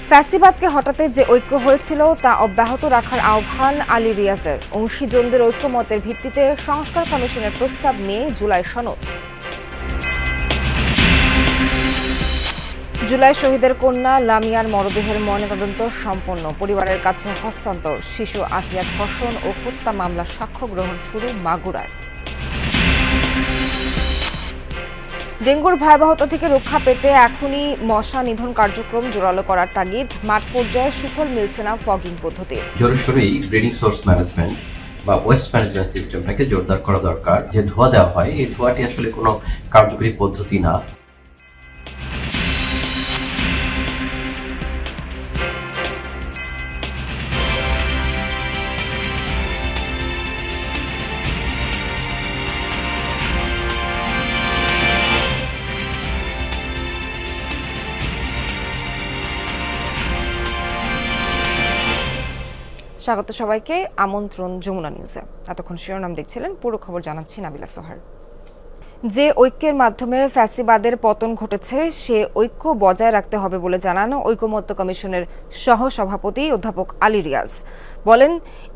ফ্যাসিবাদকে হটাতে যে ঐক্য হয়েছিল তা অব্যাহত রাখার আহ্বান আলী রিয়াজের। অংশীজনদের ঐক্যমতের ভিত্তিতে সংস্কার কমিশনের প্রস্তাব নিয়ে জুলাই সনদ। জুলাই শহীদের কন্যা লামিয়ার মরদেহের ময়নাতদন্ত সম্পন্ন, পরিবারের কাছে হস্তান্তর। শিশু আসিয়া ধর্ষণ ও হত্যা মামলার সাক্ষ্য গ্রহণ শুরু মাগুরায়। ডেঙ্গুর ভয়াবহতা থেকে রক্ষা পেতে এখনই মশা নিধন কার্যক্রম জোরালো করার তাগিদ। মাঠ পর্যায়ে সুফল মিলছে না ফগিং পদ্ধতি। জোরসোরেই ব্রিডিং সোর্স ম্যানেজমেন্ট বা ওয়েস্ট ম্যানেজমেন্ট সিস্টেমটাকে জোরদার করা দরকার। যে ধোঁয়া দেওয়া হয় এই ধোঁয়াটি আসলে কোনো কার্যকরী পদ্ধতি না। স্বাগত সবাইকে, আমন্ত্রণ যমুনা নিউজে। এতক্ষণ শিরোনাম দেখছিলেন, পুরো খবর জানাচ্ছি নাবিলা সোহার। যে ঐক্যের মাধ্যমে ফ্যাসিবাদের পতন ঘটেছে সে ঐক্য বজায় রাখতে হবে বলে জানান ঐকমত্য কমিশনের সহ সভাপতি অধ্যাপক আলী রিয়াজ। বলেন,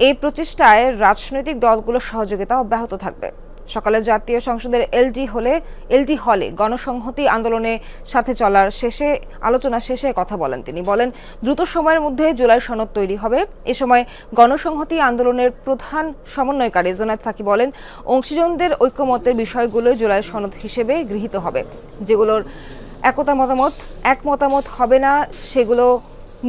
এই প্রচেষ্টায় রাজনৈতিক দলগুলোর সহযোগিতা অব্যাহত থাকবে। সকালে জাতীয় সংসদের এলডি হলে গণসংহতি আন্দোলনের সাথে চলার আলোচনা শেষে কথা বলেন তিনি। বলেন, দ্রুত সময়ের মধ্যে জুলাই সনদ তৈরি হবে। এ সময় গণসংহতি আন্দোলনের প্রধান সমন্বয়কারী জোনায়েদ সাকি বলেন, অংশীজনদের ঐক্যমতের বিষয়গুলো জুলাই সনদ হিসেবে গৃহীত হবে। যেগুলোর এক মতামত হবে না সেগুলো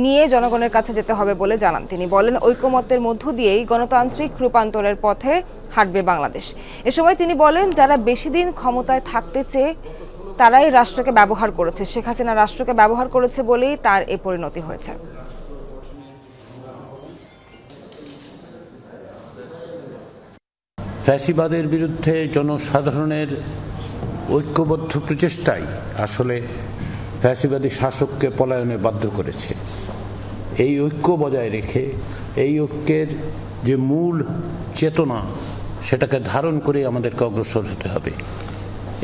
নিয়ে জনগণের কাছে যেতে হবে বলে জানান তিনি। বলেন, ঐক্যমতের মধ্য দিয়েই গণতান্ত্রিক রূপান্তরের পথে হাঁটবে বাংলাদেশ। এ সময় তিনি বলেন, যারা বেশি দিন ক্ষমতায় থাকতে চেয়ে তারাই রাষ্ট্রকে ব্যবহার করেছে। শেখ হাসিনা রাষ্ট্রকে ব্যবহার করেছে বলেই তার এ পরিণতি হয়েছে। ফ্যাসিবাদের বিরুদ্ধে জনসাধারণের ঐক্যবদ্ধ প্রচেষ্টাই আসলে ফ্যাসিবাদী শাসককে পলায়নে বাধ্য করেছে। এই ঐক্য বজায় রেখে এই ঐক্যের যে মূল চেতনা সেটাকে ধারণ করে আমাদেরকে অগ্রসর হতে হবে।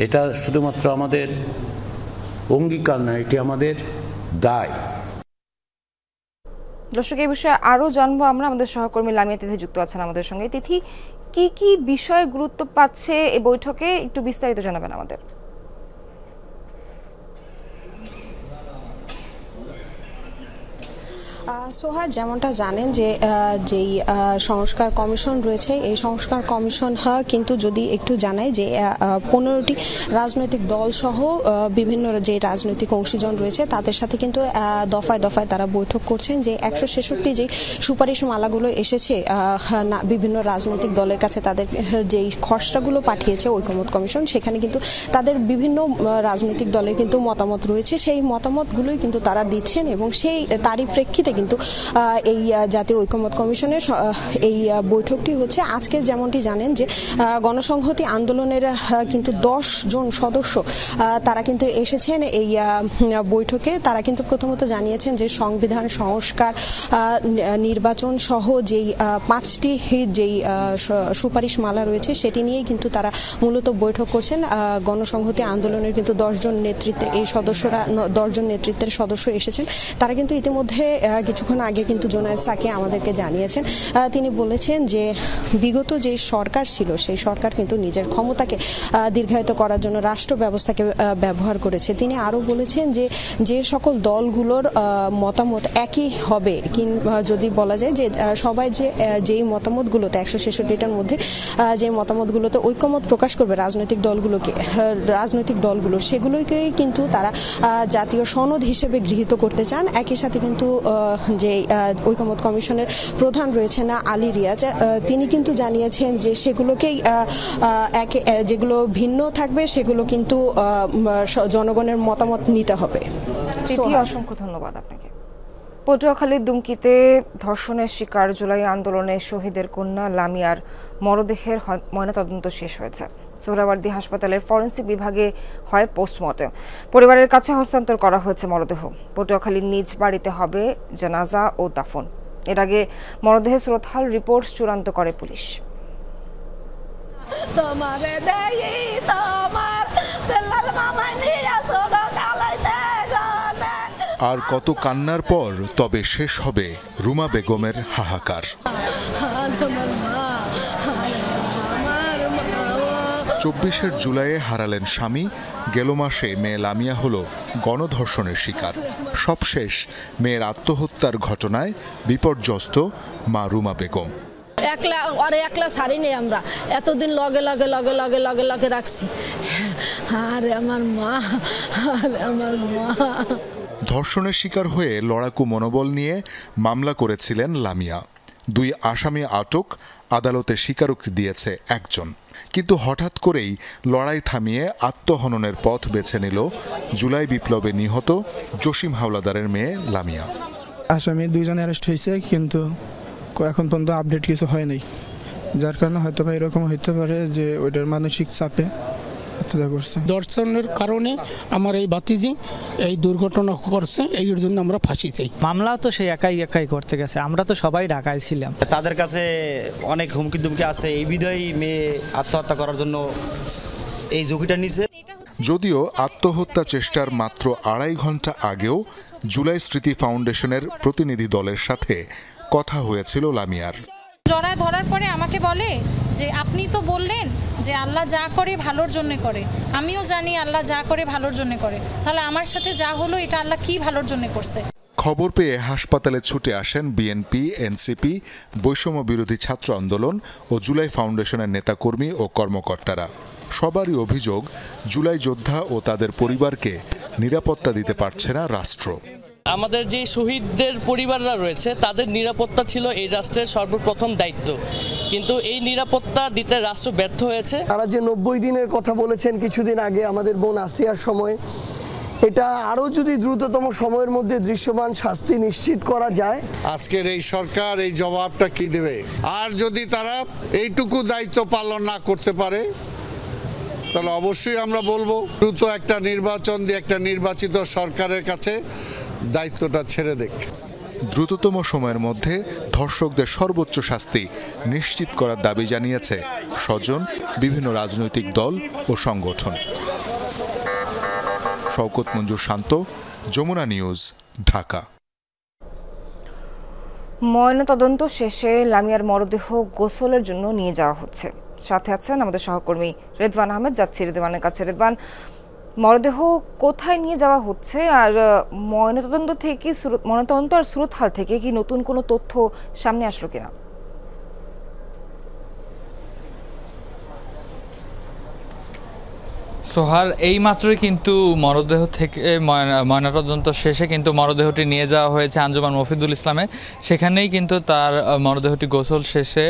এটা শুধুমাত্র আমাদের অঙ্গীকার নয়, এটি আমাদের দায়। দর্শক, এই বিষয়ে আরো জানবো আমরা। আমাদের সহকর্মী লামিয়া তিথি যুক্ত আছেন আমাদের সঙ্গে। তিথি, কি কি বিষয় গুরুত্ব পাচ্ছে এই বৈঠকে, একটু বিস্তারিত জানাবেন আমাদের। সোহার, যেমনটা জানেন যে যেই সংস্কার কমিশন রয়েছে এই সংস্কার কমিশন কিন্তু যদি একটু জানাই যে 15টি রাজনৈতিক দল সহ বিভিন্ন যে রাজনৈতিক অংশীজন রয়েছে তাদের সাথে কিন্তু দফায় দফায় তারা বৈঠক করছেন। যে 166টি যে সুপারিশ মালাগুলো এসেছে বিভিন্ন রাজনৈতিক দলের কাছে, তাদের যেই খসড়াগুলো পাঠিয়েছে ঐকমত্য কমিশন, সেখানে কিন্তু তাদের বিভিন্ন রাজনৈতিক দলের কিন্তু মতামত রয়েছে। সেই মতামতগুলোই কিন্তু তারা দিচ্ছেন এবং তারই প্রেক্ষিতে কিন্তু এই জাতীয় ঐকমত্য কমিশনের এই বৈঠকটি হচ্ছে। আজকে যেমনটি জানেন যে গণসংহতি আন্দোলনের কিন্তু 10 জন সদস্য তারা কিন্তু এসেছেন এই বৈঠকে। তারা কিন্তু প্রথমত জানিয়েছেন যে সংবিধান সংস্কার, নির্বাচন সহ যেই 5টি যেই সুপারিশ মালা রয়েছে সেটি নিয়েই কিন্তু তারা মূলত বৈঠক করছেন। গণসংহতি আন্দোলনের কিন্তু 10 জন নেতৃত্বের সদস্য এসেছেন। তারা কিন্তু ইতিমধ্যে কিছুক্ষণ আগে কিন্তু জোনায়েদ সাকি আমাদেরকে জানিয়েছেন, তিনি বলেছেন যে বিগত যে সরকার ছিল সেই সরকার কিন্তু নিজের ক্ষমতাকে দীর্ঘায়িত করার জন্য রাষ্ট্র ব্যবস্থাকে ব্যবহার করেছে। তিনি আরও বলেছেন যে সকল দলগুলোর মতামত একই হবে, যদি বলা যায় যে সবাই যেই মতামতগুলোতে 166টার মধ্যে যে মতামতগুলোতে ঐকমত প্রকাশ করবে রাজনৈতিক দলগুলো সেগুলোকেই কিন্তু তারা জাতীয় সনদ হিসেবে গৃহীত করতে চান। একই সাথে কিন্তু যে ঐকমত্য কমিশনের প্রধান রয়েছেন আলী রিয়াজ, তিনি কিন্তু জানিয়েছেন যে সেগুলোকেই যেগুলো ভিন্ন থাকবে সেগুলো কিন্তু জনগণের মতামত নিতে হবে। অসংখ্য ধন্যবাদ আপনাকে। পটুয়াখালীর দুমকিতে ধর্ষণের শিকার জুলাই আন্দোলনে শহীদের কন্যা লামিয়ার মরদেহের ময়নাতদন্ত শেষ হয়েছে। সোহরাওয়ার্দী হাসপাতালের ফরেনসিক বিভাগে হয় পোস্টমর্টেম। পরিবারের কাছে হস্তান্তর করা হয়েছে মরদেহ। পটুয়াখালীর নিজ বাড়িতে হবে জানাজা ও দাফন। এর আগে মরদেহের শ্রোতাল রিপোর্ট চূড়ান্ত করে পুলিশ। আর কত কান্নার পর তবে শেষ হবে রুমা বেগমের হাহাকার। 24 জুলাইয়ে হারালেন স্বামী, গেল মাসে মেয়ে লামিয়া হলো গণধর্ষণের শিকার। সবশেষ মেয়ের আত্মহত্যার ঘটনায় বিপর্যস্ত মা রুমা বেগম। একলা ছাড়ি নেই, আমরা এতদিন লগে লগে লগে লগে লগে লগে রাখছি। আরে আমার মা, আরে আমার মা। ধর্ষণের শিকার হয়ে লড়াকু মনোবল নিয়ে মামলা করেছিলেন লামিয়া। 2 আসামি আটক, আদালতে স্বীকারোক্তি দিয়েছে একজন। কিন্তু হঠাৎ করেই লড়াই থামিয়ে আত্মহননের পথ বেছে নিল জুলাই বিপ্লবে নিহত জসিম হাওলাদারের মেয়ে লামিয়া। আসামি 2 জন অ্যারেস্ট হয়েছে, কিন্তু এখন পর্যন্ত আপডেট কিছু হয় নাই, যার কারণে হয়তো বা এরকম হইতে পারে যে ওইটার মানসিক চাপে করছে। ধর্ষণের কারণে আমার এই ভাতিজি এই দুর্ঘটনা করছে, এই জন্য আমরা ফাঁসি চাই। মামলা তো সে একাই করতে গেছে, আমরা তো সবাই ঢাকায় ছিলাম। তাদের কাছে অনেক হুমকি দুমকি আছে, এই বিধেই মেয়ে আত্মহত্যা করার জন্য এই ঝুঁকিটা নিছে। যদিও আত্মহত্যা চেষ্টার মাত্র 2.5 ঘন্টা আগেও জুলাই স্মৃতি ফাউন্ডেশনের প্রতিনিধি দলের সাথে কথা হয়েছিল লামিয়ার। জড়ায় ধরার পরে আমাকে বলে যে আপনি তো বললেন যে আল্লাহ যা করে ভালোর জন্য করে, আমিও জানি আল্লাহ যা করে ভালোর জন্য করে, তাহলে আমার সাথে যা হলো এটা আল্লাহ কি ভালোর জন্য করছে। খবর পেয়ে হাসপাতালে ছুটে আসেন বিএনপি, এনসিপি, বৈষম্য বিরোধী ছাত্র আন্দোলন ও জুলাই ফাউন্ডেশনের নেতাকর্মী ও কর্মকর্তারা। সবারই অভিযোগ, জুলাই যোদ্ধা ও তাদের পরিবারকে নিরাপত্তা দিতে পারছে না রাষ্ট্র। আমাদের যে শহীদদের পরিবাররা রয়েছে তাদের নিরাপত্তা ছিল এই রাষ্ট্রের সর্বপ্রথম দায়িত্ব, কিন্তু এই নিরাপত্তা দিতে রাষ্ট্র ব্যর্থ হয়েছে। তারা যে 90 দিনের কথা বলেছেন কিছুদিন আগে আমাদের বোন আসিয়ার সময়, এটা আরও যদি দ্রুততম সময়ের মধ্যে দৃশ্যমান শাস্তি নিশ্চিত করা যায়। আজকের এই সরকার এই জবাবটা কি দেবে? আর যদি তারা এইটুকু দায়িত্ব পালন না করতে পারে তাহলে অবশ্যই আমরা বলবো দ্রুত একটা নির্বাচন দিয়ে একটা নির্বাচিত সরকারের কাছে দায়িত্বটা ছেড়ে দেখ। দ্রুততম সময়ের মধ্যে ধর্ষকদের সর্বোচ্চ শাস্তি নিশ্চিত করার দাবি জানিয়েছে স্বজন, বিভিন্ন রাজনৈতিক দল ও সংগঠন। শওকত মঞ্জুর শান্ত, যমুনা নিউজ, ঢাকা। ময়নাতদন্ত শেষে লামিয়ার মরদেহ গোসলের জন্য নিয়ে যাওয়া হচ্ছে। সাথে আছেন আমাদের সহকর্মী রেদওয়ান আহমেদ। যাচ্ছি রেদওয়ানের কাছে। রেদওয়ান, মরদেহ কোথায় নিয়ে যাওয়া হচ্ছে, আর ময়নাতদন্ত আর সুরতহাল থেকে কি নতুন কোনো তথ্য সামনে আসলো কিনা? সোহার, এই মাত্রই কিন্তু মরদেহ থেকে ময়নাতদন্ত শেষে কিন্তু মরদেহটি নিয়ে যাওয়া হয়েছে আঞ্জুমান মফিদুল ইসলামে। সেখানেই কিন্তু তার মরদেহটি গোসল শেষে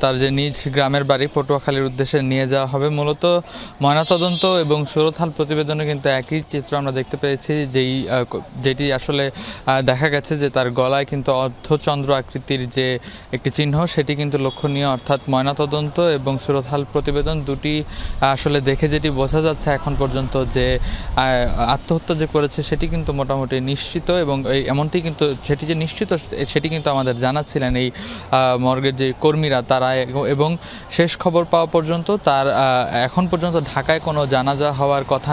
তার যে নিজ গ্রামের বাড়ি পটুয়াখালীর উদ্দেশ্যে নিয়ে যাওয়া হবে। মূলত ময়নাতদন্ত এবং সুরতহাল প্রতিবেদনে কিন্তু একই চিত্র আমরা দেখতে পেয়েছি, যেটি আসলে দেখা গেছে যে তার গলায় কিন্তু অর্ধচন্দ্র আকৃতির যে একটি চিহ্ন সেটি কিন্তু লক্ষণীয়। অর্থাৎ ময়নাতদন্ত এবং সুরতহাল প্রতিবেদন দুটি আসলে দেখে যেটি বোঝা যাচ্ছে এখন পর্যন্ত যে আত্মহত্যা যে করেছে সেটি কিন্তু মোটামুটি নিশ্চিত, এবং এমনটি কিন্তু সেটি যে নিশ্চিত সেটি কিন্তু আমাদের জানাচ্ছিলেন এই মর্গের যে কর্মীরা তারা। এবং শেষ খবর পাওয়া পর্যন্ত তার এখন পর্যন্ত ঢাকায় কোনো জানাজা হওয়ার কথা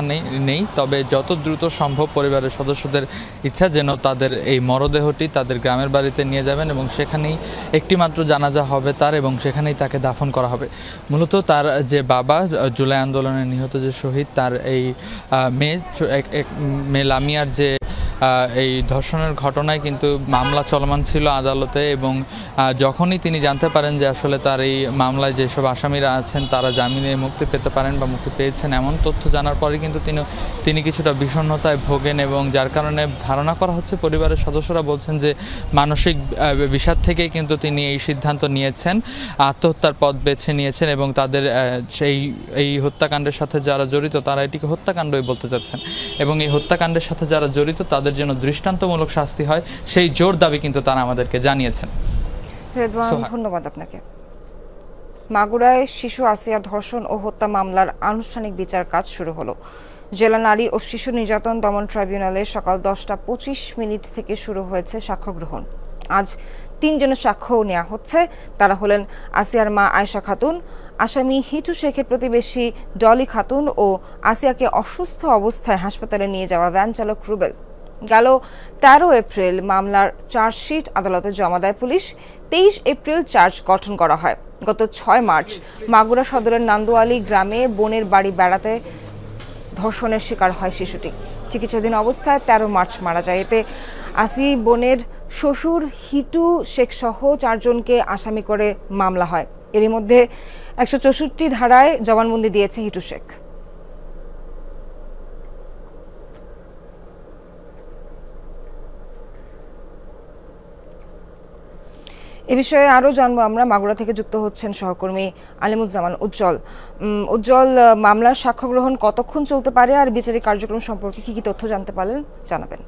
নেই। তবে যত দ্রুত সম্ভব পরিবারের সদস্যদের ইচ্ছা যেন তাদের এই মরদেহটি তাদের গ্রামের বাড়িতে নিয়ে যাবেন এবং সেখানেই একটি মাত্র জানাজা হবে তার, এবং সেখানেই তাকে দাফন করা হবে। মূলত তার যে বাবা, জুলাই আন্দোলনে নিহত যে শহীদ, তার এই মেয়ে লামিয়ার যে এই ধর্ষণের ঘটনায় কিন্তু মামলা চলমান ছিল আদালতে, এবং যখনই তিনি জানতে পারেন যে আসলে তার এই মামলায় যেসব আসামিরা আছেন তারা জামিনে মুক্তি পেতে পারেন বা মুক্তি পেয়েছেন, এমন তথ্য জানার পরে কিন্তু তিনি কিছুটা বিষণ্ণতায় ভোগেন, এবং যার কারণে ধারণা করা হচ্ছে, পরিবারের সদস্যরা বলছেন যে মানসিক বিষাদ থেকেই কিন্তু তিনি এই সিদ্ধান্ত নিয়েছেন, আত্মহত্যার পথ বেছে নিয়েছেন, এবং তাদের এই হত্যাকাণ্ডের সাথে যারা জড়িত তারা এটিকে হত্যাকাণ্ডই বলতে চাচ্ছেন, এবং এই হত্যাকাণ্ডের সাথে যারা জড়িত তাদের যেন দৃষ্টান্তমূলক শাস্তি হয় সেই জোর দাবি কিন্তু তারা আমাদেরকে জানিয়েছেন। ধন্যবাদ আপনাকে। মাগুরায় শিশু আসিয়া ধর্ষণ ও হত্যা মামলার আনুষ্ঠানিক বিচার কাজ শুরু হলো। জেলা নারী ও শিশু নির্যাতন দমন ট্রাইব্যুনালে সকাল 10:25 থেকে শুরু হয়েছে সাক্ষ্য গ্রহণ। আজ 3 জনের সাক্ষ্য নেওয়া হচ্ছে। তারা হলেন আসিয়ার মা আয়েশা খাতুন, আসামি হিটু শেখের প্রতিবেশী ডলি খাতুন ও আসিয়াকে অসুস্থ অবস্থায় হাসপাতালে নিয়ে যাওয়া ভ্যান চালক রুবেল। গেল 13 এপ্রিল মামলার চার্জশিট আদালতে জমা দেয় পুলিশ। 23 এপ্রিল চার্জ গঠন করা হয়। গত 6 মার্চ মাগুরা সদরের নান্দুয়ালি গ্রামে বোনের বাড়ি বেড়াতে ধর্ষণের শিকার হয় শিশুটি। চিকিৎসাধীন অবস্থায় 13 মার্চ মারা যায়। এতে আসি বোনের শ্বশুর হিটু শেখ সহ 4 জনকে আসামি করে মামলা হয়। এরই মধ্যে 164 ধারায় জবানবন্দি দিয়েছে হিটু শেখ। এ বিষয়ে আরও জানবো আমরা। মাগুরা থেকে যুক্ত হচ্ছেন সহকর্মী আলিমুজ্জামান উজ্জ্বল। উজ্জ্বল, মামলার সাক্ষ্য গ্রহণ কতক্ষণ চলতে পারে আর বিচারিক কার্যক্রম সম্পর্কে কি কি তথ্য জানতে পারলেন জানাবেন।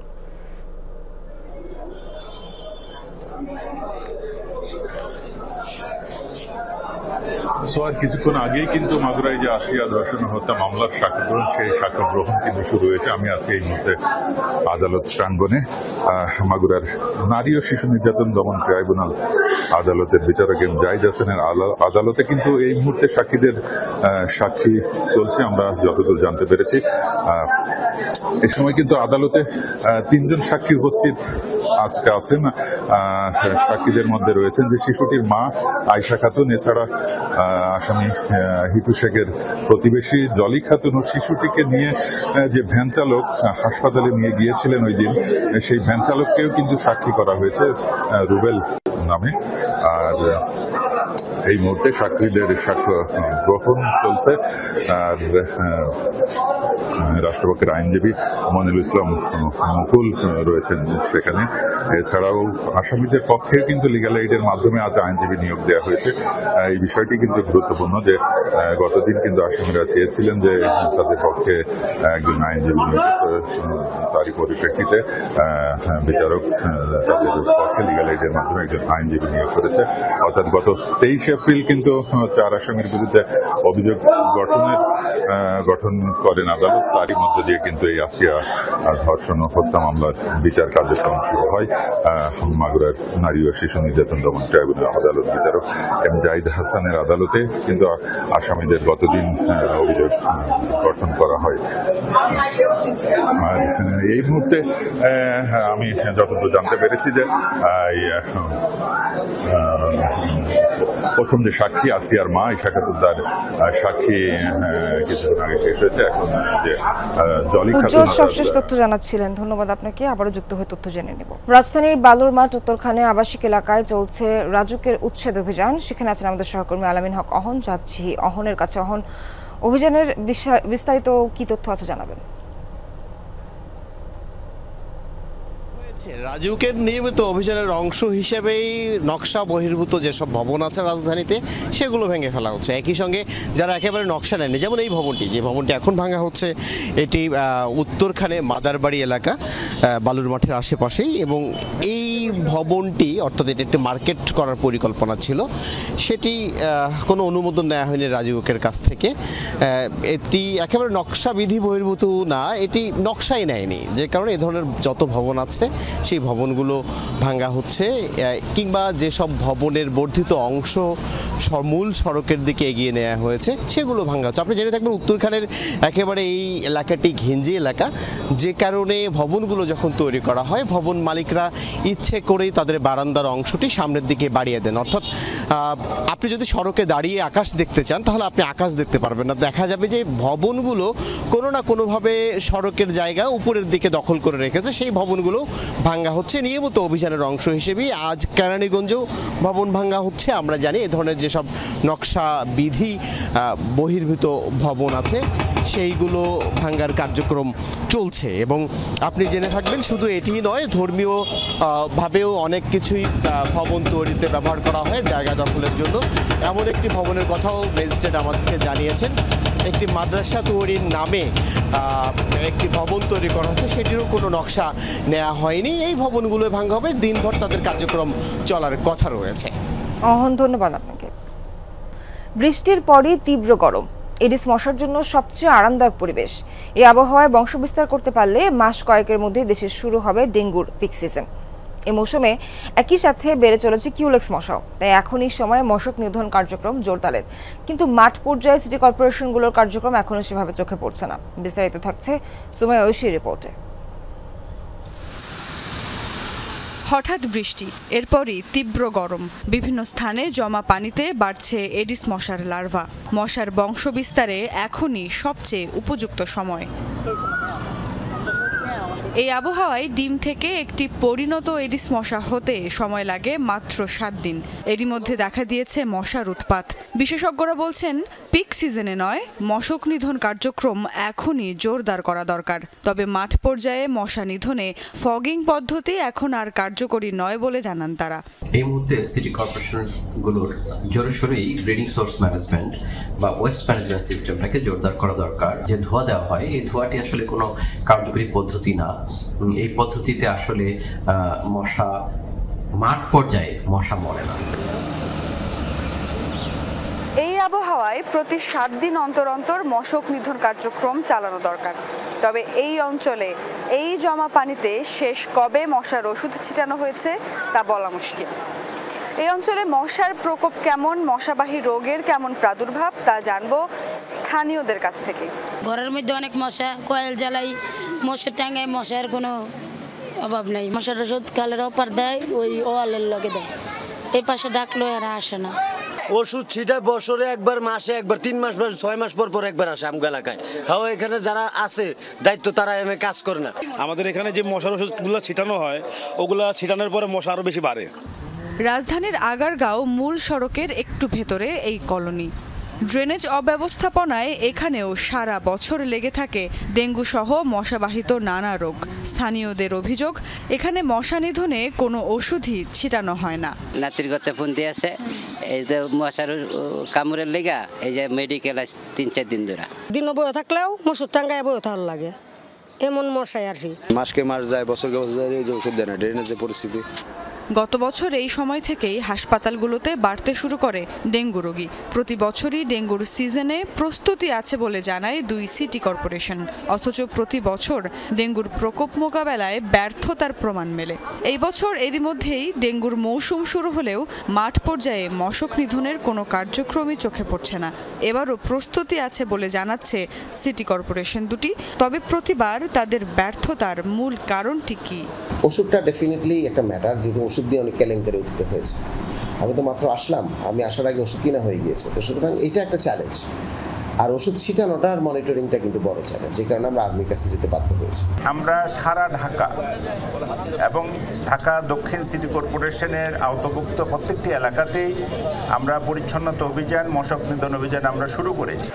কিছুক্ষণ আগেই কিন্তু মাগুরায় যে আসিয়া ধর্ষণ হত্যা মামলার সাক্ষ্য গ্রহণ, সেই সাক্ষ্য গ্রহণ কিন্তু শুরু হয়েছে। আমি আছি এই মুহূর্তে আদালত প্রাঙ্গণে। মাগুরার নারী ও শিশু নির্যাতন দমন ট্রাইব্যুনাল আদালতের বিচারক এম জাহিদ হাসানের আদালতে কিন্তু এই মুহূর্তে সাক্ষীদের সাক্ষী চলছে, আমরা যতদূর জানতে পেরেছি। এ সময় কিন্তু আদালতে 3 জন সাক্ষী উপস্থিত আজকে আছেন। সাক্ষীদের মধ্যে রয়েছেন যে শিশুটির মা আয়শা খাতুন, এছাড়া আসামি হিটু শেখের প্রতিবেশী জলি খাতুন ও শিশুটিকে নিয়ে যে ভ্যান চালক হাসপাতালে নিয়ে গিয়েছিলেন ওই দিন, সেই ভ্যান চালককেও কিন্তু সাক্ষী করা হয়েছে রুবেল নামে। আর এই মুহূর্তে সাক্ষীদের সাক্ষ্য গ্রহণ চলছে। আর রাষ্ট্রপক্ষের আইনজীবী মনিরুল ইসলাম মুকুল রয়েছেন সেখানে। এছাড়াও আসামিদের পক্ষে কিন্তু লিগ্যাল এইডের মাধ্যমে আজ আইনজীবী নিয়োগ দেওয়া হয়েছে। এই বিষয়টি কিন্তু গুরুত্বপূর্ণ যে গতদিন কিন্তু আসামিরা চেয়েছিলেন যে তাদের পক্ষে একজন আইনজীবী নিয়োগ, তারই পরিপ্রেক্ষিতে বিচারক তাদের পক্ষে লিগ্যাল এইডের মাধ্যমে একজন আইনজীবী নিয়োগ করেছে। অর্থাৎ গত 23 এপ্রিল কিন্তু 4 আসামির বিরুদ্ধে অভিযোগ গঠন করেন আদালত। তারই মধ্য দিয়ে কিন্তু এই আসিয়া ধর্ষণ ও হত্যা মামলার বিচার কার্যক্রম শুরু হয়। মাগুরার নারী ও শিশু নির্যাতন দমন ট্রাইব্যুনাল আদালত বিচারক এম জাহিদ হাসানের আদালতে কিন্তু আসামিদের গতদিন অভিযোগ গঠন করা হয়। আর এই মুহূর্তে আমি যতদূর জানতে পেরেছি যে প্রথম যে সাক্ষী আসিয়ার মা আয়শা খাতুন, তার সাক্ষী কিছুক্ষণ আগে শেষ হয়েছে। এখন যে উজ্জ্বল সবশেষ তথ্য জানাচ্ছিলেন, ধন্যবাদ আপনাকে। আবারও যুক্ত হয়ে তথ্য জেনে নেব। রাজধানীর বালুরমাঠ উত্তরখানে আবাসিক এলাকায় চলছে রাজুকের উচ্ছেদ অভিযান। সেখানে আছেন আমাদের সহকর্মী আলামিন হক অহন। যাচ্ছি অহনের কাছে। অহন, অভিযানের বিস্তারিত কি তথ্য আছে জানাবেন। রাজুকের নিয়মিত অভিযানের অংশ হিসেবেই নকশা বহির্ভূত যেসব ভবন আছে রাজধানীতে সেগুলো ভেঙে ফেলা হচ্ছে। একই সঙ্গে যারা একেবারে নকশা নেয়নি, যেমন এই ভবনটি, যে ভবনটি এখন ভাঙা হচ্ছে, এটি উত্তরখানে মাদারবাড়ি এলাকা বালুরমাঠের আশেপাশেই। এবং এই ভবনটি, অর্থাৎ এটি একটি মার্কেট করার পরিকল্পনা ছিল, সেটি কোনো অনুমোদন নেওয়া হয়নি রাজুকের কাছ থেকে। এটি একেবারে নকশা বিধি বহির্ভূত না, এটি নকশাই নেয়নি, যে কারণে এ ধরনের যত ভবন আছে সেই ভবনগুলো ভাঙা হচ্ছে। কিংবা যেসব ভবনের বর্ধিত অংশ মূল সড়কের দিকে এগিয়ে নেওয়া হয়েছে সেগুলো ভাঙা হচ্ছে। আপনি জেনে থাকবেন উত্তরখানের একেবারে এই এলাকাটি ঘিঞ্জি এলাকা, যে কারণে ভবনগুলো যখন তৈরি করা হয় ভবন মালিকরা ইচ্ছে করেই তাদের বারান্দার অংশটি সামনের দিকে বাড়িয়ে দেন। অর্থাৎ আপনি যদি সড়কে দাঁড়িয়ে আকাশ দেখতে চান তাহলে আপনি আকাশ দেখতে পারবেন না। দেখা যাবে যে ভবনগুলো কোনো না কোনোভাবে সড়কের জায়গা উপরের দিকে দখল করে রেখেছে। সেই ভবনগুলো ভাঙ্গা হচ্ছে। নিয়মিত অভিযানের অংশ হিসেবেই আজ কেরানীগঞ্জেও ভবন ভাঙ্গা হচ্ছে। আমরা জানি এ ধরনের যেসব নকশা বিধি বহির্ভূত ভবন আছে সেইগুলো ভাঙ্গার কার্যক্রম চলছে। এবং আপনি জেনে থাকবেন শুধু এটি নয়, ধর্মীয় ভাবেও অনেক কিছুই ভবন তৈরিতে ব্যবহার করা হয় জায়গা দখলের জন্য। এমন একটি ভবনের কথাও ম্যাজিস্ট্রেট আমাদেরকে জানিয়েছেন। একটি মাদ্রাসা তৈরির নামে একটি ভবন তৈরি করা হচ্ছে, সেটিরও কোনো নকশা নেওয়া হয়নি। এই ভবনগুলো ভাঙা হবে, দিনভর তাদের কার্যক্রম চলার কথা রয়েছে। অহন, ধন্যবাদ আপনাকে। বৃষ্টির পরই তীব্র গরম, এডিস মশার জন্য সবচেয়ে আরামদায়ক পরিবেশ। এই আবহাওয়ায় বংশবিস্তার করতে পারলে মাস কয়েকের মধ্যে দেশে শুরু হবে ডেঙ্গুর পিক সিজন। এই মৌসুমে একই সাথে বেড়ে চলেছে কিউলেক্স মশাও, তাই এখনই সময় মশক নিধন কার্যক্রম জোরদারের। কিন্তু মাঠ পর্যায়ে সিটি কর্পোরেশনগুলোর কার্যক্রম এখনও সেভাবে চোখে পড়ছে না। বিস্তারিত থাকছে সুমাইয়া ঐশীর রিপোর্টে। হঠাৎ বৃষ্টি, এরপরই তীব্র গরম। বিভিন্ন স্থানে জমা পানিতে বাড়ছে এডিস মশার লার্ভা। মশার বংশবিস্তারে এখনই সবচেয়ে উপযুক্ত সময়। এই আবহাওয়ায় ডিম থেকে একটি পরিণত এডিস মশা হতে সময় লাগে মাত্র 7 দিন। এরই মধ্যে দেখা দিয়েছে মশার উৎপাত। বিশেষজ্ঞরা বলছেন, পিক সিজনে নয়, মশক নিধন কার্যক্রম এখনই জোরদার করা দরকার। তবে মাঠ পর্যায়ে মশা নিধনে ফগিং পদ্ধতি এখন আর কার্যকরী নয় বলে জানান তারা। এই মুহূর্তে সিটি কর্পোরেশনগুলোর জোরসোরেই ব্রিডিং সোর্স ম্যানেজমেন্ট বা ওয়েস্ট ম্যানেজমেন্ট সিস্টেমটাকে জোরদার করা দরকার। যে ধোঁয়া দেওয়া হয়, এই ধোঁয়াটি আসলে কোনো কার্যকরী পদ্ধতি না। এই পদ্ধতিতে আসলে মশা মাঠ পর্যায়ে মশা মরে না। এই আবহাওয়ায় প্রতি 7 দিন অন্তর অন্তর মশক নিধন কার্যক্রম চালানো দরকার। তবে এই অঞ্চলে এই জমা পানিতে শেষ কবে মশার ওষুধ ছিটানো হয়েছে তা বলা মুশকিল। এই অঞ্চলে মশার প্রকোপ কেমন, মশাবাহী রোগের কেমন প্রাদুর্ভাব তা জানবো স্থানীয়দের কাছ থেকে। ঘরের মধ্যে অনেক মশা, কয়েল জ্বালাই, মশার টাঙ্গায়, মশার কোনো অভাব নাই। মশার ওষুধ কালের অপার দেয়, ওই ওয়ালের লগে দেয়। এই পাশে ডাকলো এরা আসে না। ওষুধ ছিটায় বছরে একবার, মাসে একবার, 3 মাস পর, 6 মাস পর পর একবার আসে আমগো এলাকায়। হ্যাঁ, এখানে যারা আছে দায়িত্ব তারা এখানে কাজ করে না। আমাদের এখানে যে মশার ওষুধগুলো ছিটানো হয়, ওগুলা ছিটানোর পরে মশা আরো বেশি বাড়ে। রাজধানীর আগারগাঁও মূল সড়কের একটু ভেতরে এই কলোনি। ড্রেনেজ অব্যবস্থাপনায় এখানেও সারা বছর লেগে থাকে ডেঙ্গু সহ মশাবাহিত নানা রোগ। স্থানীয়দের অভিযোগ, এখানে মশা নিধনে কোনো ওষুধই ছিটানো হয় না। নাতির গতে ফোন দিয়ে আছে, এই যে মশার কামড়ের লেগা এই যে মেডিকেল 3-4 দিন ধরে দিন বয়ে থাকলেও মশুর টাঙ্গায় বয়ে থাকার লাগে, এমন মশাই আর কি। মাসকে মাস যায়, বছরকে বছর যায়, এই যে ওষুধ দেয় না, ড্রেনেজের পরিস্থিতি। গত বছর এই সময় থেকেই হাসপাতালগুলোতে বাড়তে শুরু করে ডেঙ্গু রোগী। প্রতি বছরই ডেঙ্গুর সিজনে প্রস্তুতি আছে বলে জানায় 2 সিটি কর্পোরেশন। অথচ প্রতি বছর ডেঙ্গুর প্রকোপ মোকাবেলায় ব্যর্থতার প্রমাণ মেলে। এই বছর এরই মধ্যেই ডেঙ্গুর মৌসুম শুরু হলেও মাঠ পর্যায়ে মশক নিধনের কোনো কার্যক্রমই চোখে পড়ছে না। এবারও প্রস্তুতি আছে বলে জানাচ্ছে সিটি কর্পোরেশন দুটি। তবে প্রতিবার তাদের ব্যর্থতার মূল কারণটি কি? ওষুধটা ডেফিনেটলি একটা ম্যাটার, যেহেতু ওষুধ দিয়ে অনেক কেলেঙ্কারি অতীত হয়েছে। আমি তো মাত্র আসলাম, আমি আসার আগে ওষুধ কিনা হয়ে গিয়েছে। তো সুতরাং এটা একটা চ্যালেঞ্জ। আর ওষুধ ছিটানোটার মনিটরিংটা কিন্তু বড় চ্যালেঞ্জ, যে কারণে আমরা আর্মির কাছে যেতে বাধ্য হয়েছি। আমরা সারা ঢাকা এবং ঢাকা দক্ষিণ সিটি কর্পোরেশনের আওতাভুক্ত প্রত্যেকটি এলাকাতেই আমরা পরিচ্ছন্নতা অভিযান, মশক নিধন অভিযান আমরা শুরু করেছি।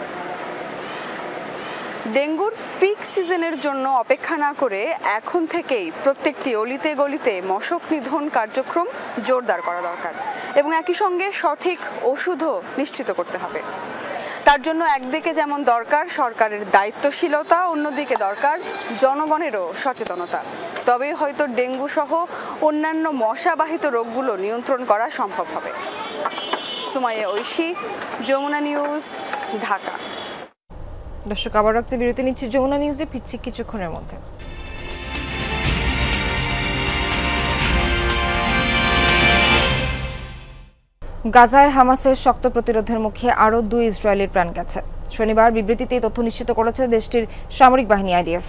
ডেঙ্গুর পিক সিজনের জন্য অপেক্ষা না করে এখন থেকেই প্রত্যেকটি অলিতে গলিতে মশক নিধন কার্যক্রম জোরদার করা দরকার এবং একই সঙ্গে সঠিক ওষুধও নিশ্চিত করতে হবে। তার জন্য একদিকে যেমন দরকার সরকারের দায়িত্বশীলতা, অন্যদিকে দরকার জনগণেরও সচেতনতা। তবেই হয়তো ডেঙ্গু সহ অন্যান্য মশাবাহিত রোগগুলো নিয়ন্ত্রণ করা সম্ভব হবে। সুমাইয়া ঐশী, যমুনা নিউজ, ঢাকা। দর্শক, আবার একটা বিরতি নিচ্ছি। যমুনা নিউজে ফিরছি কিছুক্ষণের মধ্যে। গাজায় হামাসের শক্ত প্রতিরোধের মুখে আরও 2 ইসরায়েলের প্রাণ গেছে। শনিবার বিবৃতিতে তথ্য নিশ্চিত করেছে দেশটির সামরিক বাহিনী আইডিএফ।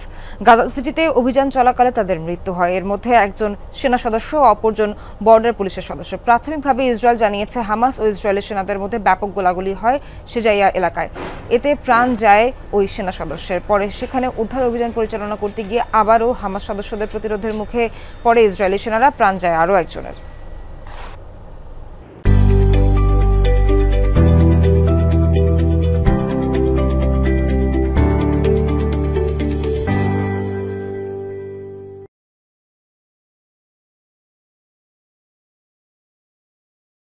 গাজা সিটিতে অভিযান চলাকালে তাদের মৃত্যু হয়। এর মধ্যে একজন সেনা সদস্য ও অপরজন বর্ডার পুলিশের সদস্য। প্রাথমিকভাবে ইসরায়েল জানিয়েছে হামাস ও ইসরায়েলের সেনাদের মধ্যে ব্যাপক গোলাগুলি হয় সেজাইয়া এলাকায়। এতে প্রাণ যায় ওই সেনা সদস্যের। পরে সেখানে উদ্ধার অভিযান পরিচালনা করতে গিয়ে আবারও হামাস সদস্যদের প্রতিরোধের মুখে পড়ে ইসরায়েলি সেনারা, প্রাণ যায় আরও একজনের।